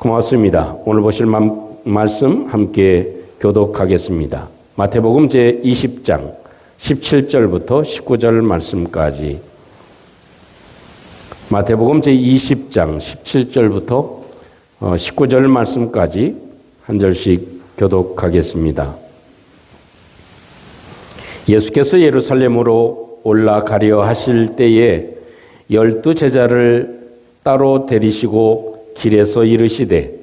고맙습니다. 오늘 보실 말씀 함께 교독하겠습니다. 마태복음 제20장 17절부터 19절 말씀까지. 마태복음 제20장 17절부터 19절 말씀까지 한 절씩 교독하겠습니다. 예수께서 예루살렘으로 올라가려 하실 때에 12 제자를 따로 데리시고 길에서 이르시되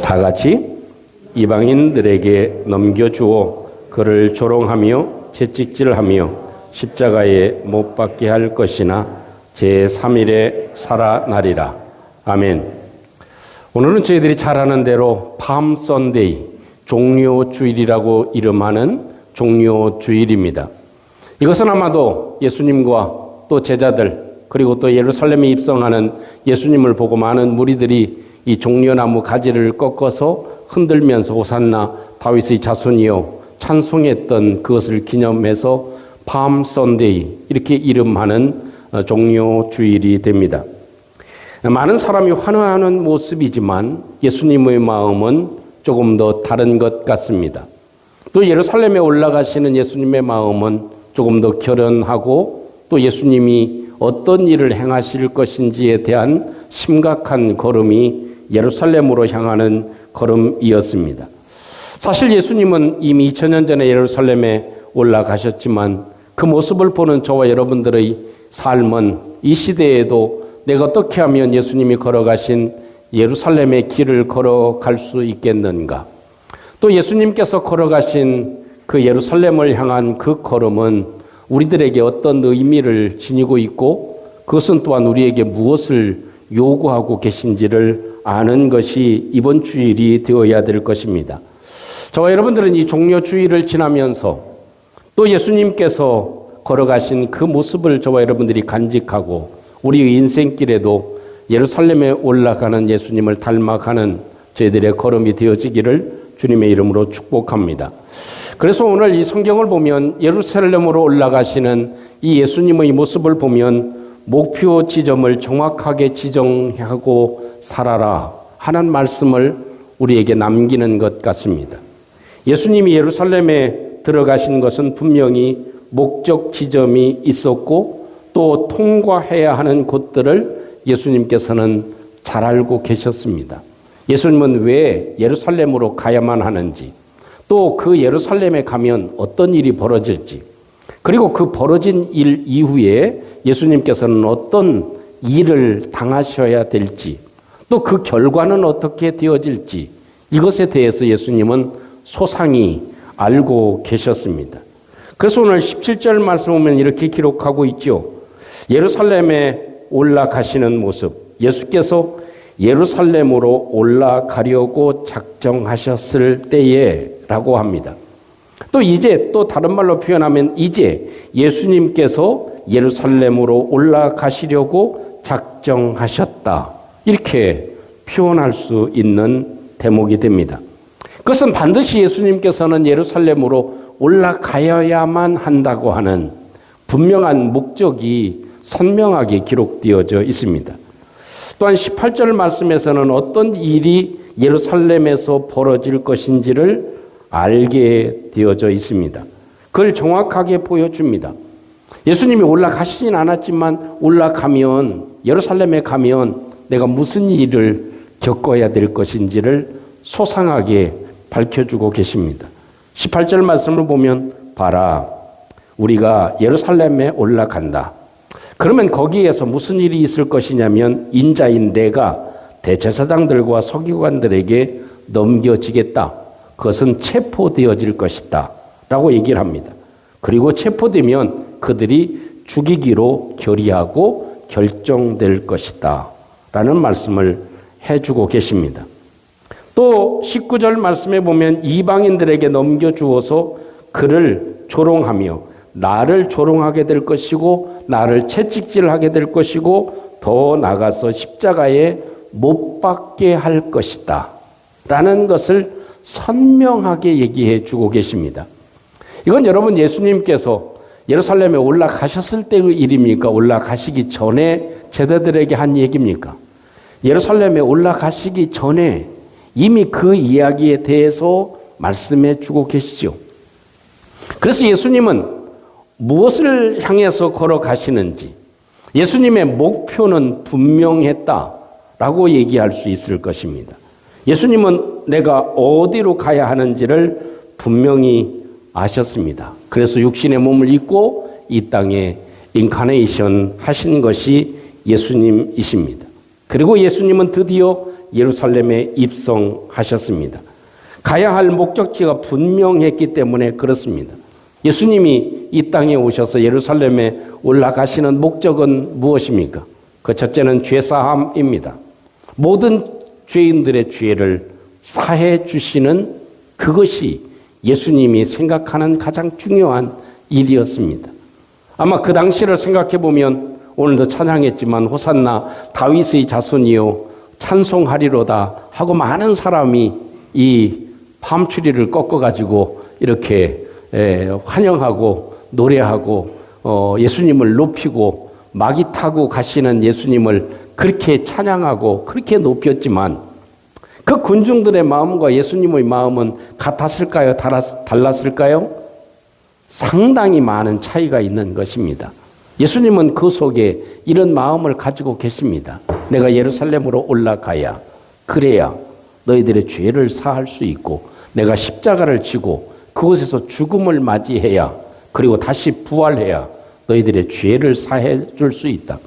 다 같이 이방인들에게 넘겨주어 그를 조롱하며 채찍질하며 십자가에 못 박게 할 것이나 제3일에 살아나리라. 아멘. 오늘은 저희들이 잘 아는 대로 팜 선데이, 종료주일이라고 이름하는 종료주일입니다. 이것은 아마도 예수님과 또 제자들 그리고 또 예루살렘에 입성하는 예수님을 보고 많은 무리들이 이 종려나무 가지를 꺾어서 흔들면서 호산나 다윗의 자손이여 찬송했던 그것을 기념해서 팜 선데이 이렇게 이름하는 종료주일이 됩니다. 많은 사람이 환호하는 모습이지만 예수님의 마음은 조금 더 다른 것 같습니다. 또 예루살렘에 올라가시는 예수님의 마음은 조금 더 결연하고 또 예수님이 어떤 일을 행하실 것인지에 대한 심각한 걸음이 예루살렘으로 향하는 걸음이었습니다. 사실 예수님은 이미 2000년 전에 예루살렘에 올라가셨지만 그 모습을 보는 저와 여러분들의 삶은 이 시대에도 내가 어떻게 하면 예수님이 걸어가신 예루살렘의 길을 걸어갈 수 있겠는가? 또 예수님께서 걸어가신 그 예루살렘을 향한 그 걸음은 우리들에게 어떤 의미를 지니고 있고 그것은 또한 우리에게 무엇을 요구하고 계신지를 아는 것이 이번 주일이 되어야 될 것입니다. 저와 여러분들은 이 종료주일을 지나면서 또 예수님께서 걸어가신 그 모습을 저와 여러분들이 간직하고 우리의 인생길에도 예루살렘에 올라가는 예수님을 닮아가는 저희들의 걸음이 되어지기를 주님의 이름으로 축복합니다. 그래서 오늘 이 성경을 보면 예루살렘으로 올라가시는 이 예수님의 모습을 보면 목표 지점을 정확하게 지정하고 살아라 하는 말씀을 우리에게 남기는 것 같습니다. 예수님이 예루살렘에 들어가신 것은 분명히 목적 지점이 있었고 또 통과해야 하는 곳들을 예수님께서는 잘 알고 계셨습니다. 예수님은 왜 예루살렘으로 가야만 하는지, 또 그 예루살렘에 가면 어떤 일이 벌어질지, 그리고 그 벌어진 일 이후에 예수님께서는 어떤 일을 당하셔야 될지, 또 그 결과는 어떻게 되어질지, 이것에 대해서 예수님은 소상히 알고 계셨습니다. 그래서 오늘 17절 말씀 보면 이렇게 기록하고 있죠. 예루살렘에 올라가시는 모습, 예수께서 예루살렘으로 올라가려고 작정하셨을 때에 라고 합니다. 또 이제 또 다른 말로 표현하면 이제 예수님께서 예루살렘으로 올라가시려고 작정하셨다. 이렇게 표현할 수 있는 대목이 됩니다. 그것은 반드시 예수님께서는 예루살렘으로 올라가야만 한다고 하는 분명한 목적이 선명하게 기록되어져 있습니다. 또한 18절 말씀에서는 어떤 일이 예루살렘에서 벌어질 것인지를 알게 되어져 있습니다. 그걸 정확하게 보여줍니다. 예수님이 올라가시진 않았지만 올라가면 예루살렘에 가면 내가 무슨 일을 겪어야 될 것인지를 소상하게 밝혀주고 계십니다. 18절 말씀을 보면 봐라 우리가 예루살렘에 올라간다. 그러면 거기에서 무슨 일이 있을 것이냐면 인자인 내가 대제사장들과 서기관들에게 넘겨지겠다. 그것은 체포되어질 것이다. 라고 얘기를 합니다. 그리고 체포되면 그들이 죽이기로 결의하고 결정될 것이다. 라는 말씀을 해주고 계십니다. 또 19절 말씀에 보면 이방인들에게 넘겨주어서 그를 조롱하며 나를 조롱하게 될 것이고 나를 채찍질하게 될 것이고 더 나아가서 십자가에 못 박게 할 것이다. 라는 것을 선명하게 얘기해 주고 계십니다. 이건 여러분 예수님께서 예루살렘에 올라가셨을 때의 일입니까? 올라가시기 전에 제자들에게 한 얘기입니까? 예루살렘에 올라가시기 전에 이미 그 이야기에 대해서 말씀해 주고 계시죠. 그래서 예수님은 무엇을 향해서 걸어가시는지 예수님의 목표는 분명했다라고 얘기할 수 있을 것입니다. 예수님은 내가 어디로 가야 하는지를 분명히 아셨습니다. 그래서 육신의 몸을 입고 이 땅에 인카네이션 하신 것이 예수님이십니다. 그리고 예수님은 드디어 예루살렘에 입성하셨습니다. 가야 할 목적지가 분명했기 때문에 그렇습니다. 예수님이 이 땅에 오셔서 예루살렘에 올라가시는 목적은 무엇입니까? 그 첫째는 죄사함입니다. 모든 죄인들의 죄를 사해 주시는 그것이 예수님이 생각하는 가장 중요한 일이었습니다. 아마 그 당시를 생각해 보면 오늘도 찬양했지만 호산나 다윗의 자손이요 찬송하리로다 하고 많은 사람이 이 밤추리를 꺾어가지고 이렇게 환영하고 노래하고 예수님을 높이고 마귀 타고 가시는 예수님을 그렇게 찬양하고 그렇게 높였지만 그 군중들의 마음과 예수님의 마음은 같았을까요? 달랐을까요? 상당히 많은 차이가 있는 것입니다. 예수님은 그 속에 이런 마음을 가지고 계십니다. 내가 예루살렘으로 올라가야 그래야 너희들의 죄를 사할 수 있고 내가 십자가를 지고 그곳에서 죽음을 맞이해야 그리고 다시 부활해야 너희들의 죄를 사해 줄 수 있다.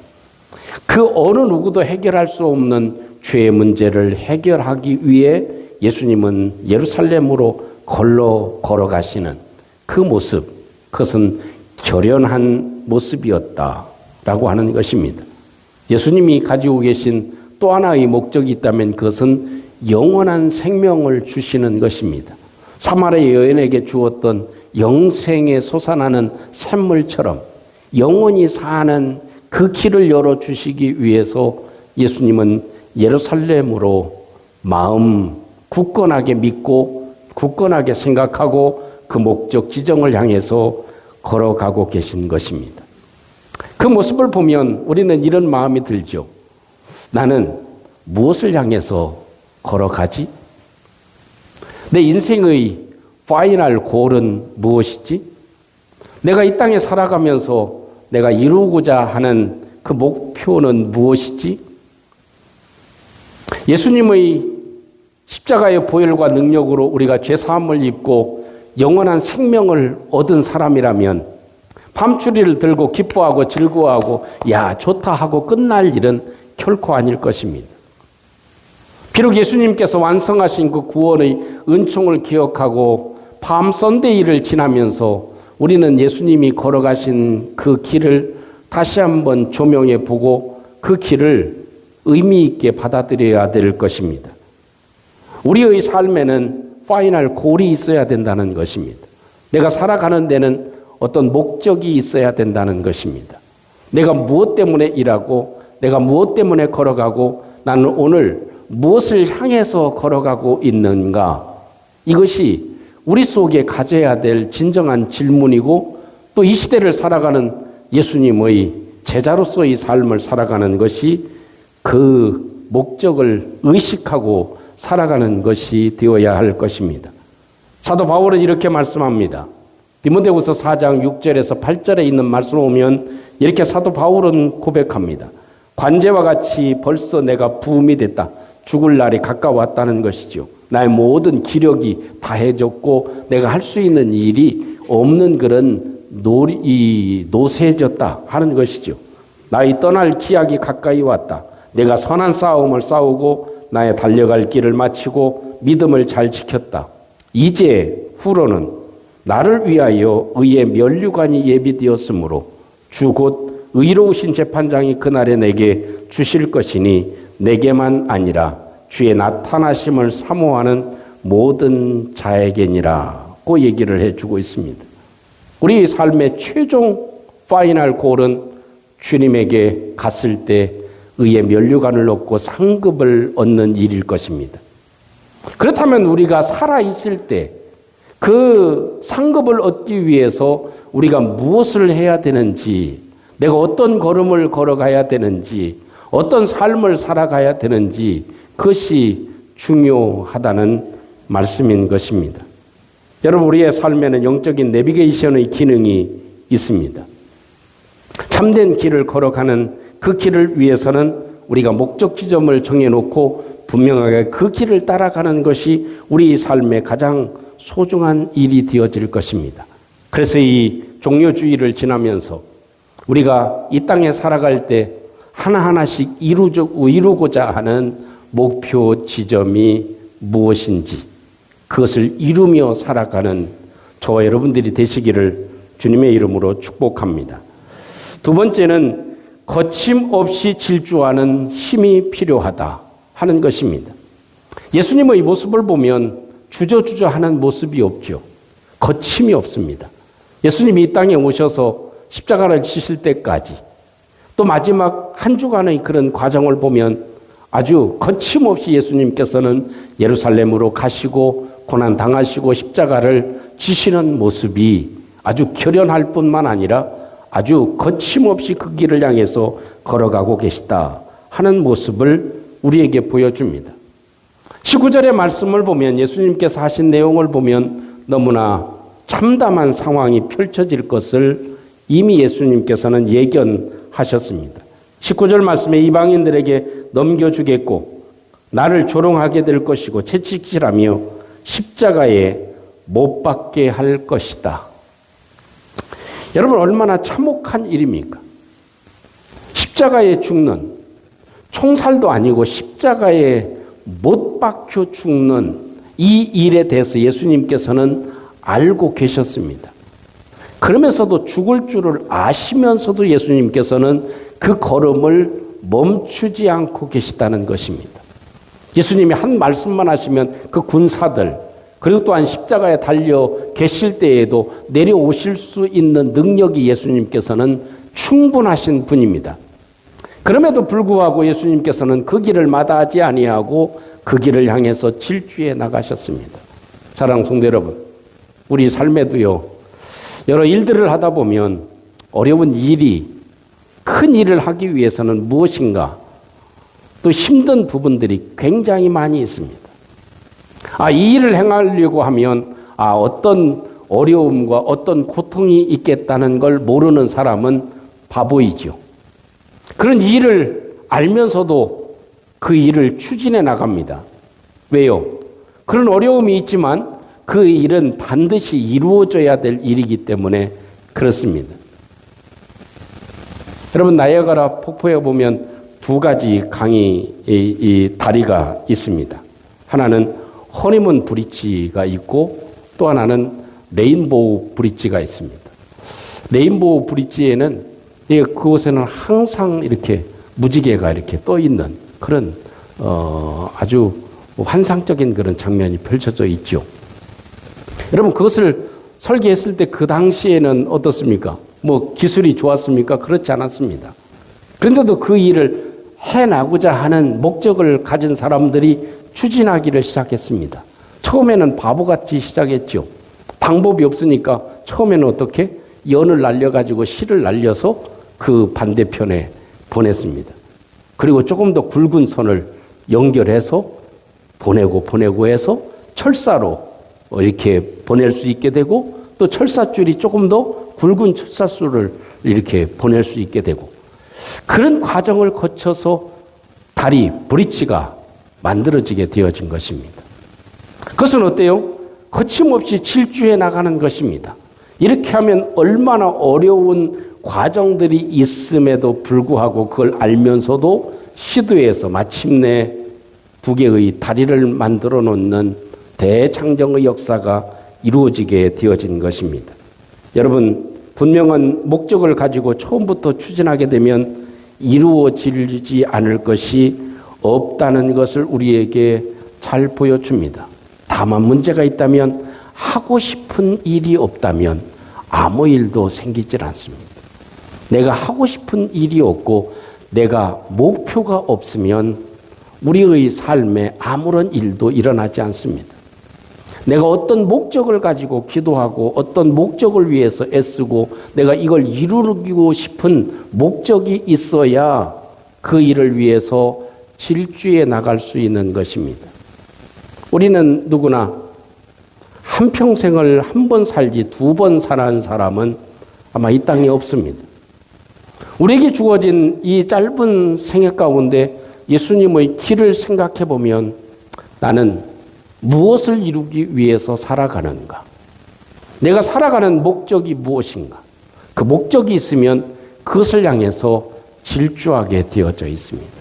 그 어느 누구도 해결할 수 없는 죄의 문제를 해결하기 위해 예수님은 예루살렘으로 걸어가시는 그 모습, 그것은 결연한 모습이었다라고 하는 것입니다. 예수님이 가지고 계신 또 하나의 목적이 있다면 그것은 영원한 생명을 주시는 것입니다. 사마리아 여인에게 주었던 영생에 솟아나는 샘물처럼 영원히 사는 그 길을 열어주시기 위해서 예수님은 예루살렘으로 마음 굳건하게 믿고 굳건하게 생각하고 그 목적 지정을 향해서 걸어가고 계신 것입니다. 그 모습을 보면 우리는 이런 마음이 들죠. 나는 무엇을 향해서 걸어가지? 내 인생의 파이널 골은 무엇이지? 내가 이 땅에 살아가면서 내가 이루고자 하는 그 목표는 무엇이지? 예수님의 십자가의 보혈과 능력으로 우리가 죄사함을 입고 영원한 생명을 얻은 사람이라면 밤추리를 들고 기뻐하고 즐거워하고 야 좋다 하고 끝날 일은 결코 아닐 것입니다. 비록 예수님께서 완성하신 그 구원의 은총을 기억하고 밤 선데이를 지나면서 우리는 예수님이 걸어가신 그 길을 다시 한번 조명해 보고 그 길을 의미 있게 받아들여야 될 것입니다. 우리의 삶에는 파이널 골이 있어야 된다는 것입니다. 내가 살아가는 데는 어떤 목적이 있어야 된다는 것입니다. 내가 무엇 때문에 일하고 내가 무엇 때문에 걸어가고 나는 오늘 무엇을 향해서 걸어가고 있는가? 이것이 우리 속에 가져야 될 진정한 질문이고 또 이 시대를 살아가는 예수님의 제자로서의 삶을 살아가는 것이 그 목적을 의식하고 살아가는 것이 되어야 할 것입니다. 사도 바울은 이렇게 말씀합니다. 디모데후서 4장 6절에서 8절에 있는 말씀을 보면 이렇게 사도 바울은 고백합니다. 관제와 같이 벌써 내가 부음이 됐다. 죽을 날이 가까웠다는 것이죠. 나의 모든 기력이 다해졌고 내가 할 수 있는 일이 없는 그런 노쇠졌다 하는 것이죠. 나의 떠날 기약이 가까이 왔다. 내가 선한 싸움을 싸우고 나의 달려갈 길을 마치고 믿음을 잘 지켰다. 이제 후로는 나를 위하여 의의 면류관이 예비되었으므로 주 곧 의로우신 재판장이 그날에 내게 주실 것이니 내게만 아니라 주의 나타나심을 사모하는 모든 자에게니라고 얘기를 해주고 있습니다. 우리 삶의 최종 파이널 골은 주님에게 갔을 때 의의 면류관을 얻고 상급을 얻는 일일 것입니다. 그렇다면 우리가 살아있을 때 그 상급을 얻기 위해서 우리가 무엇을 해야 되는지, 내가 어떤 걸음을 걸어가야 되는지, 어떤 삶을 살아가야 되는지, 그것이 중요하다는 말씀인 것입니다. 여러분, 우리의 삶에는 영적인 내비게이션의 기능이 있습니다. 참된 길을 걸어가는 그 길을 위해서는 우리가 목적 지점을 정해놓고 분명하게 그 길을 따라가는 것이 우리 삶의 가장 소중한 일이 되어질 것입니다. 그래서 이 종려주의를 지나면서 우리가 이 땅에 살아갈 때 하나하나씩 이루고자 하는 목표 지점이 무엇인지 그것을 이루며 살아가는 저와 여러분들이 되시기를 주님의 이름으로 축복합니다. 두 번째는 거침없이 질주하는 힘이 필요하다 하는 것입니다. 예수님의 모습을 보면 주저주저하는 모습이 없죠. 거침이 없습니다. 예수님이 이 땅에 오셔서 십자가를 지실 때까지 또 마지막 한 주간의 그런 과정을 보면 아주 거침없이 예수님께서는 예루살렘으로 가시고 고난 당하시고 십자가를 지시는 모습이 아주 결연할 뿐만 아니라 아주 거침없이 그 길을 향해서 걸어가고 계시다 하는 모습을 우리에게 보여줍니다. 19절의 말씀을 보면 예수님께서 하신 내용을 보면 너무나 참담한 상황이 펼쳐질 것을 이미 예수님께서는 예견하셨습니다. 19절 말씀에 이방인들에게 넘겨주겠고 나를 조롱하게 될 것이고 채찍질하며 십자가에 못 박게 할 것이다. 여러분, 얼마나 참혹한 일입니까? 십자가에 죽는, 총살도 아니고 십자가에 못 박혀 죽는 이 일에 대해서 예수님께서는 알고 계셨습니다. 그러면서도 죽을 줄을 아시면서도 예수님께서는 그 걸음을 멈추지 않고 계시다는 것입니다. 예수님이 한 말씀만 하시면 그 군사들, 그리고 또한 십자가에 달려 계실 때에도 내려오실 수 있는 능력이 예수님께서는 충분하신 분입니다. 그럼에도 불구하고 예수님께서는 그 길을 마다하지 아니하고 그 길을 향해서 질주해 나가셨습니다. 사랑하는 성도 여러분, 우리 삶에도요, 여러 일들을 하다 보면 어려운 일이, 큰 일을 하기 위해서는 무엇인가 또 힘든 부분들이 굉장히 많이 있습니다. 이 일을 행하려고 하면 어떤 어려움과 어떤 고통이 있겠다는 걸 모르는 사람은 바보이죠. 그런 일을 알면서도 그 일을 추진해 나갑니다. 왜요? 그런 어려움이 있지만 그 일은 반드시 이루어져야 될 일이기 때문에 그렇습니다. 여러분, 나이아가라 폭포에 보면 두 가지 강이 이 다리가 있습니다. 하나는 허니문 브릿지가 있고 또 하나는 레인보우 브릿지가 있습니다. 레인보우 브릿지에는 그곳에는 항상 이렇게 무지개가 이렇게 떠 있는 그런 아주 환상적인 그런 장면이 펼쳐져 있죠. 여러분, 그것을 설계했을 때 그 당시에는 어떻습니까? 기술이 좋았습니까? 그렇지 않았습니다. 그런데도 그 일을 해나고자 하는 목적을 가진 사람들이 추진하기를 시작했습니다. 처음에는 바보같이 시작했죠. 방법이 없으니까 처음에는 어떻게? 연을 날려가지고 실을 날려서 그 반대편에 보냈습니다. 그리고 조금 더 굵은 선을 연결해서 보내고 해서 철사로 이렇게 보낼 수 있게 되고 또 철사줄이 조금 더 굵은 철사줄을 이렇게 보낼 수 있게 되고 그런 과정을 거쳐서 다리, 브릿지가 만들어지게 되어진 것입니다. 그것은 어때요? 거침없이 질주해 나가는 것입니다. 이렇게 하면 얼마나 어려운 과정들이 있음에도 불구하고 그걸 알면서도 시도해서 마침내 두 개의 다리를 만들어 놓는 대창정의 역사가 이루어지게 되어진 것입니다. 여러분, 분명한 목적을 가지고 처음부터 추진하게 되면 이루어지지 않을 것이 없다는 것을 우리에게 잘 보여줍니다. 다만 문제가 있다면 하고 싶은 일이 없다면 아무 일도 생기질 않습니다. 내가 하고 싶은 일이 없고 내가 목표가 없으면 우리의 삶에 아무런 일도 일어나지 않습니다. 내가 어떤 목적을 가지고 기도하고 어떤 목적을 위해서 애쓰고 내가 이걸 이루고 싶은 목적이 있어야 그 일을 위해서 질주해 나갈 수 있는 것입니다. 우리는 누구나 한평생을 한 번 살지 두 번 사는 사람은 아마 이 땅에 없습니다. 우리에게 주어진 이 짧은 생애 가운데 예수님의 길을 생각해 보면 나는 무엇을 이루기 위해서 살아가는가? 내가 살아가는 목적이 무엇인가? 그 목적이 있으면 그것을 향해서 질주하게 되어져 있습니다.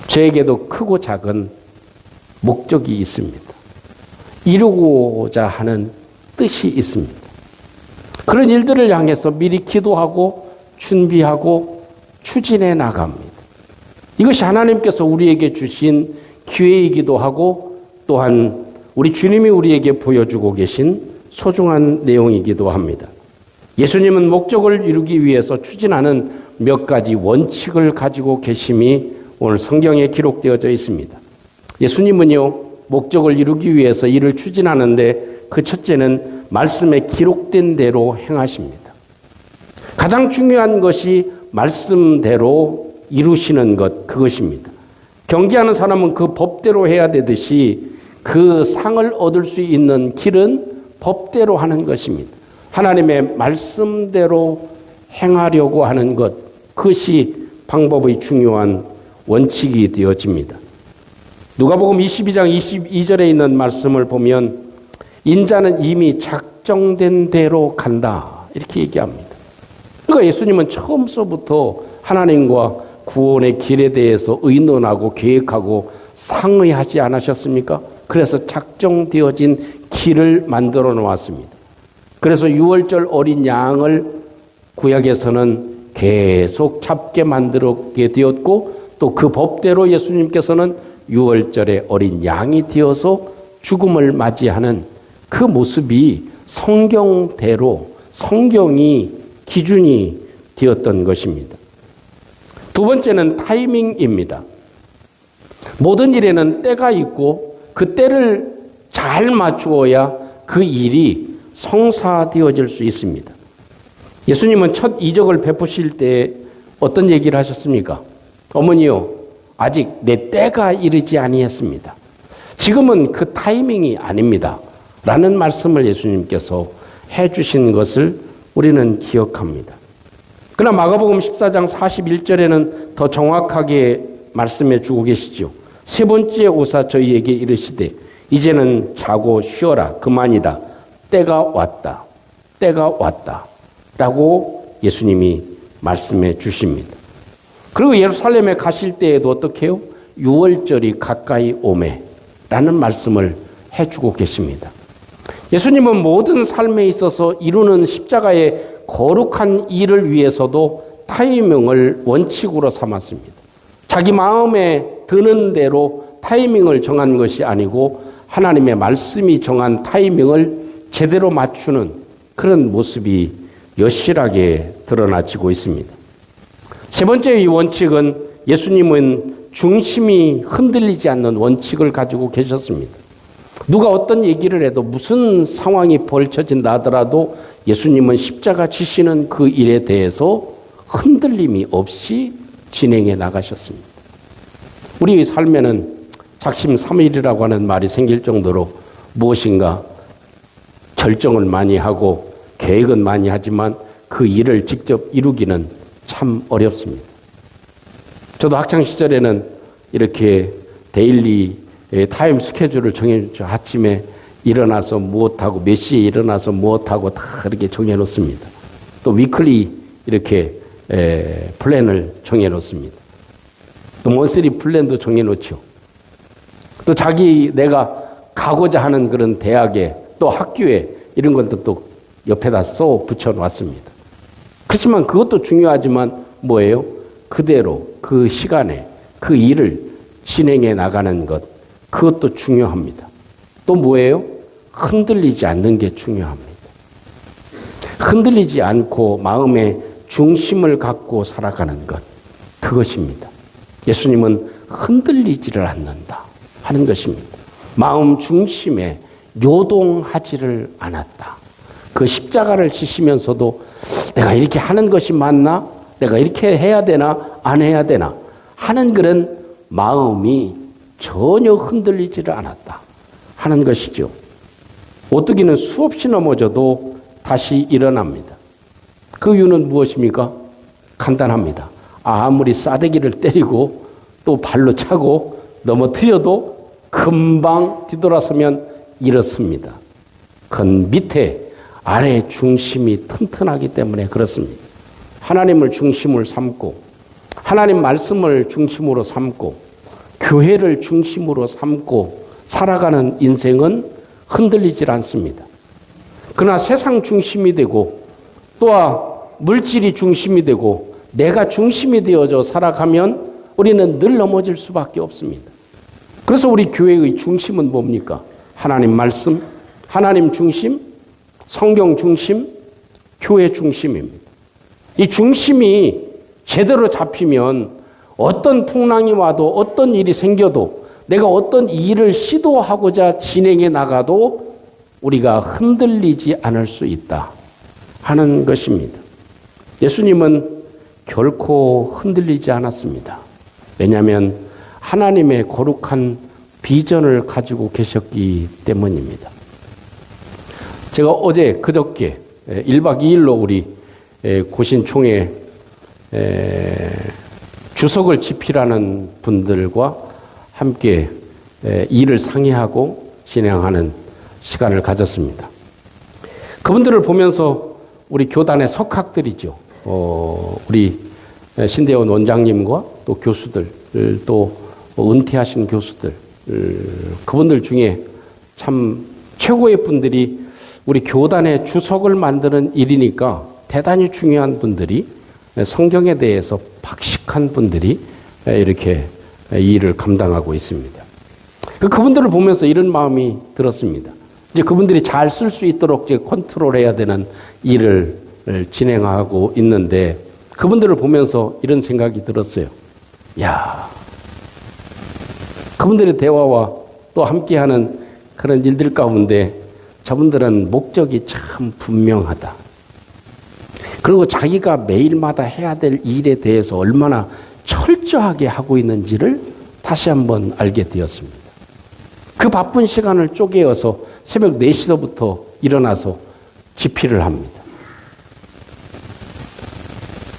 저에게도 크고 작은 목적이 있습니다. 이루고자 하는 뜻이 있습니다. 그런 일들을 향해서 미리 기도하고 준비하고 추진해 나갑니다. 이것이 하나님께서 우리에게 주신 기회이기도 하고 또한 우리 주님이 우리에게 보여주고 계신 소중한 내용이기도 합니다. 예수님은 목적을 이루기 위해서 추진하는 몇 가지 원칙을 가지고 계심이 오늘 성경에 기록되어져 있습니다. 예수님은요, 목적을 이루기 위해서 일을 추진하는데 그 첫째는 말씀에 기록된 대로 행하십니다. 가장 중요한 것이 말씀대로 이루시는 것, 그것입니다. 경기하는 사람은 그 법대로 해야 되듯이 그 상을 얻을 수 있는 길은 법대로 하는 것입니다. 하나님의 말씀대로 행하려고 하는 것, 그것이 방법의 중요한 원칙이 되어집니다. 누가복음 22장 22절에 있는 말씀을 보면 인자는 이미 작정된 대로 간다 이렇게 얘기합니다. 그러니까 예수님은 처음서부터 하나님과 구원의 길에 대해서 의논하고 계획하고 상의하지 않으셨습니까? 그래서 작정되어진 길을 만들어 놓았습니다. 그래서 유월절 어린 양을 구약에서는 계속 잡게 만들게 되었고 또 그 법대로 예수님께서는 유월절의 어린 양이 되어서 죽음을 맞이하는 그 모습이 성경대로 성경이 기준이 되었던 것입니다. 두 번째는 타이밍입니다. 모든 일에는 때가 있고 그 때를 잘 맞추어야 그 일이 성사되어질 수 있습니다. 예수님은 첫 이적을 베푸실 때 어떤 얘기를 하셨습니까? 어머니요, 아직 내 때가 이르지 아니했습니다. 지금은 그 타이밍이 아닙니다. 라는 말씀을 예수님께서 해주신 것을 우리는 기억합니다. 그러나 마가복음 14장 41절에는 더 정확하게 말씀해 주고 계시죠. 세 번째 오사 저희에게 이르시되 이제는 자고 쉬어라 그만이다. 때가 왔다. 때가 왔다. 라고 예수님이 말씀해 주십니다. 그리고 예루살렘에 가실 때에도 어떻게 해요? 유월절이 가까이 오매 라는 말씀을 해주고 계십니다. 예수님은 모든 삶에 있어서 이루는 십자가의 거룩한 일을 위해서도 타이밍을 원칙으로 삼았습니다. 자기 마음에 드는 대로 타이밍을 정한 것이 아니고 하나님의 말씀이 정한 타이밍을 제대로 맞추는 그런 모습이 여실하게 드러나지고 있습니다. 세 번째 이 원칙은 예수님은 중심이 흔들리지 않는 원칙을 가지고 계셨습니다. 누가 어떤 얘기를 해도 무슨 상황이 벌쳐진다 하더라도 예수님은 십자가 지시는 그 일에 대해서 흔들림이 없이 진행해 나가셨습니다. 우리의 삶에는 작심삼일이라고 하는 말이 생길 정도로 무엇인가 결정을 많이 하고 계획은 많이 하지만 그 일을 직접 이루기는 참 어렵습니다. 저도 학창시절에는 이렇게 데일리 타임 스케줄을 정해줬죠. 아침에 일어나서 무엇하고 몇 시에 일어나서 무엇하고 다 이렇게 정해놓습니다. 또 위클리 이렇게 플랜을 정해놓습니다. 또 먼스리 플랜도 정해놓죠. 또 내가 가고자 하는 그런 대학에 또 학교에 이런 것도 또 옆에다 써 붙여놨습니다. 그렇지만 그것도 중요하지만 뭐예요? 그대로 그 시간에 그 일을 진행해 나가는 것, 그것도 중요합니다. 또 뭐예요? 흔들리지 않는 게 중요합니다. 흔들리지 않고 마음의 중심을 갖고 살아가는 것, 그것입니다. 예수님은 흔들리지를 않는다 하는 것입니다. 마음 중심에 요동하지를 않았다. 그 십자가를 지시면서도 내가 이렇게 하는 것이 맞나? 내가 이렇게 해야 되나? 안 해야 되나? 하는 그런 마음이 전혀 흔들리지를 않았다 하는 것이죠. 오뚜기는 수없이 넘어져도 다시 일어납니다. 그 이유는 무엇입니까? 간단합니다. 아무리 싸대기를 때리고 또 발로 차고 넘어뜨려도 금방 뒤돌아서면 일어섭니다. 그건 밑에 아래 중심이 튼튼하기 때문에 그렇습니다. 하나님을 중심을 삼고 하나님 말씀을 중심으로 삼고 교회를 중심으로 삼고 살아가는 인생은 흔들리질 않습니다. 그러나 세상 중심이 되고 또한 물질이 중심이 되고 내가 중심이 되어져 살아가면 우리는 늘 넘어질 수밖에 없습니다. 그래서 우리 교회의 중심은 뭡니까? 하나님 말씀, 하나님 중심, 성경 중심, 교회 중심입니다. 이 중심이 제대로 잡히면 어떤 풍랑이 와도 어떤 일이 생겨도 내가 어떤 일을 시도하고자 진행해 나가도 우리가 흔들리지 않을 수 있다 하는 것입니다. 예수님은 결코 흔들리지 않았습니다. 왜냐하면 하나님의 거룩한 비전을 가지고 계셨기 때문입니다. 제가 어제 그저께 1박 2일로 우리 고신총회 주석을 집필하는 분들과 함께 일을 상의하고 진행하는 시간을 가졌습니다. 그분들을 보면서 우리 교단의 석학들이죠. 우리 신대원 원장님과 또 교수들, 또 은퇴하신 교수들, 그분들 중에 참 최고의 분들이 우리 교단의 주석을 만드는 일이니까 대단히 중요한 분들이 성경에 대해서 박식한 분들이 이렇게 이 일을 감당하고 있습니다. 그분들을 보면서 이런 마음이 들었습니다. 이제 그분들이 잘 쓸 수 있도록 이제 컨트롤해야 되는 일을 진행하고 있는데 그분들을 보면서 이런 생각이 들었어요. 야, 그분들의 대화와 또 함께하는 그런 일들 가운데 저분들은 목적이 참 분명하다. 그리고 자기가 매일마다 해야 될 일에 대해서 얼마나 철저하게 하고 있는지를 다시 한번 알게 되었습니다. 그 바쁜 시간을 쪼개어서 새벽 4시부터 일어나서 집필을 합니다.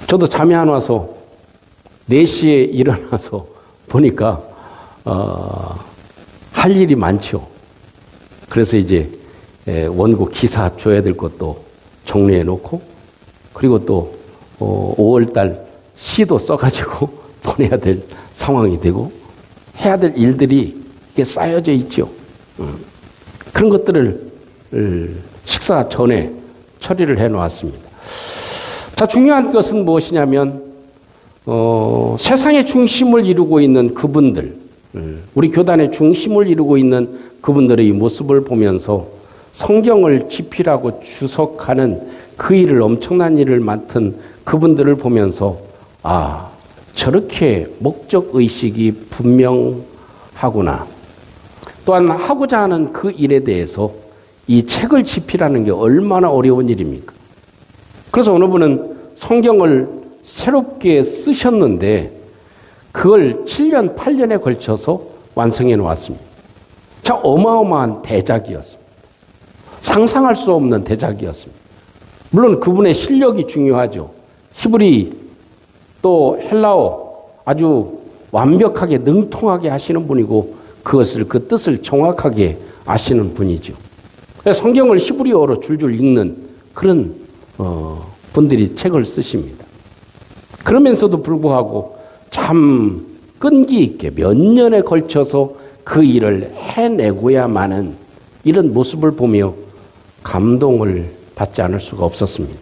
저도 잠이 안 와서 4시에 일어나서 보니까 할 일이 많죠. 그래서 이제 원고 기사 줘야 될 것도 정리해 놓고 그리고 또 5월달 시도 써가지고 보내야 될 상황이 되고 해야 될 일들이 이게 쌓여져 있죠. 그런 것들을 식사 전에 처리를 해 놓았습니다. 자, 중요한 것은 무엇이냐면 세상의 중심을 이루고 있는 그분들, 우리 교단의 중심을 이루고 있는 그분들의 모습을 보면서 성경을 집필하고 주석하는 그 일을 엄청난 일을 맡은 그분들을 보면서 아, 저렇게 목적의식이 분명하구나. 또한 하고자 하는 그 일에 대해서 이 책을 집필하는 게 얼마나 어려운 일입니까? 그래서 어느 분은 성경을 새롭게 쓰셨는데 그걸 7년, 8년에 걸쳐서 완성해 놓았습니다. 참 어마어마한 대작이었습니다. 상상할 수 없는 대작이었습니다. 물론 그분의 실력이 중요하죠. 히브리 또 헬라어 아주 완벽하게 능통하게 하시는 분이고 그것을 그 뜻을 정확하게 아시는 분이죠. 성경을 히브리어로 줄줄 읽는 그런 분들이 책을 쓰십니다. 그러면서도 불구하고 참 끈기 있게 몇 년에 걸쳐서 그 일을 해내고야만은 이런 모습을 보며 감동을 받지 않을 수가 없었습니다.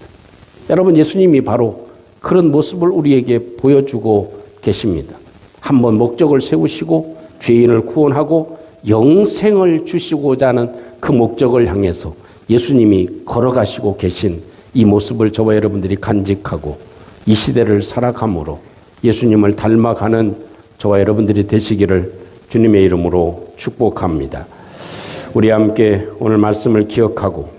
여러분, 예수님이 바로 그런 모습을 우리에게 보여주고 계십니다. 한번 목적을 세우시고 죄인을 구원하고 영생을 주시고자 하는 그 목적을 향해서 예수님이 걸어가시고 계신 이 모습을 저와 여러분들이 간직하고 이 시대를 살아감으로 예수님을 닮아가는 저와 여러분들이 되시기를 주님의 이름으로 축복합니다. 우리 함께 오늘 말씀을 기억하고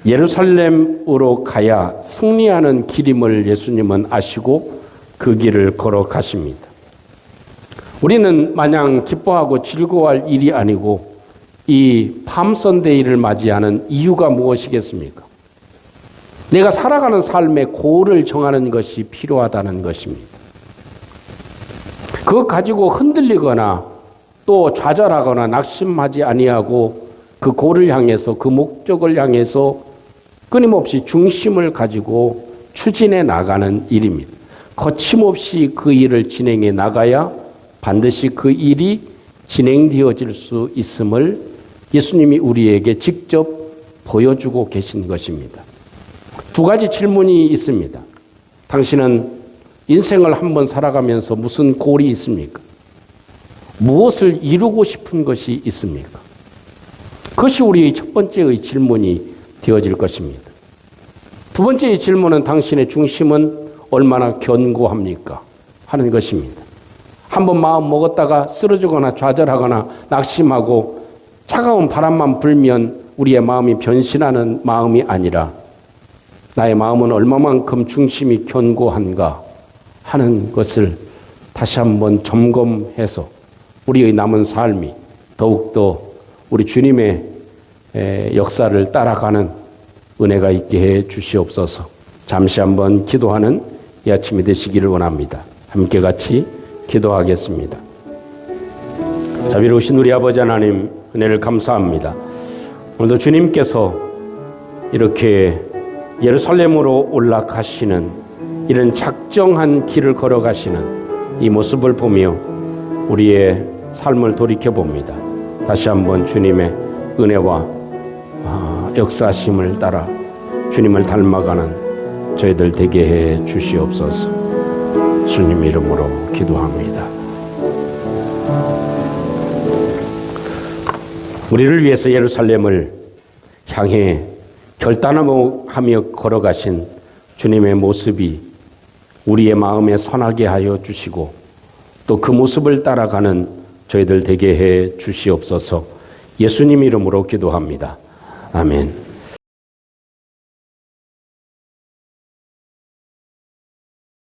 예루살렘으로 가야 승리하는 길임을 예수님은 아시고 그 길을 걸어가십니다. 우리는 마냥 기뻐하고 즐거워할 일이 아니고 이 밤선데이를 맞이하는 이유가 무엇이겠습니까? 내가 살아가는 삶의 고를 정하는 것이 필요하다는 것입니다. 그것 가지고 흔들리거나 또 좌절하거나 낙심하지 아니하고 그 고를 향해서 그 목적을 향해서 끊임없이 중심을 가지고 추진해 나가는 일입니다. 거침없이 그 일을 진행해 나가야 반드시 그 일이 진행되어질 수 있음을 예수님이 우리에게 직접 보여주고 계신 것입니다. 두 가지 질문이 있습니다. 당신은 인생을 한번 살아가면서 무슨 골이 있습니까? 무엇을 이루고 싶은 것이 있습니까? 그것이 우리의 첫 번째의 질문이 되어질 것입니다. 두 번째의 질문은 당신의 중심은 얼마나 견고합니까? 하는 것입니다. 한번 마음 먹었다가 쓰러지거나 좌절하거나 낙심하고 차가운 바람만 불면 우리의 마음이 변신하는 마음이 아니라 나의 마음은 얼마만큼 중심이 견고한가 하는 것을 다시 한번 점검해서 우리의 남은 삶이 더욱더 우리 주님의 역사를 따라가는 은혜가 있게 해 주시옵소서. 잠시 한번 기도하는 이 아침이 되시기를 원합니다. 함께 같이 기도하겠습니다. 자비로우신 우리 아버지 하나님, 은혜를 감사합니다. 오늘도 주님께서 이렇게 예루살렘으로 올라가시는 이런 작정한 길을 걸어가시는 이 모습을 보며 우리의 삶을 돌이켜봅니다. 다시 한번 주님의 은혜와 역사심을 따라 주님을 닮아가는 저희들 되게 해 주시옵소서. 주님 이름으로 기도합니다. 우리를 위해서 예루살렘을 향해 결단하며 걸어가신 주님의 모습이 우리의 마음에 선하게 하여 주시고 또 그 모습을 따라가는 저희들 되게 해 주시옵소서. 예수님 이름으로 기도합니다. 아멘.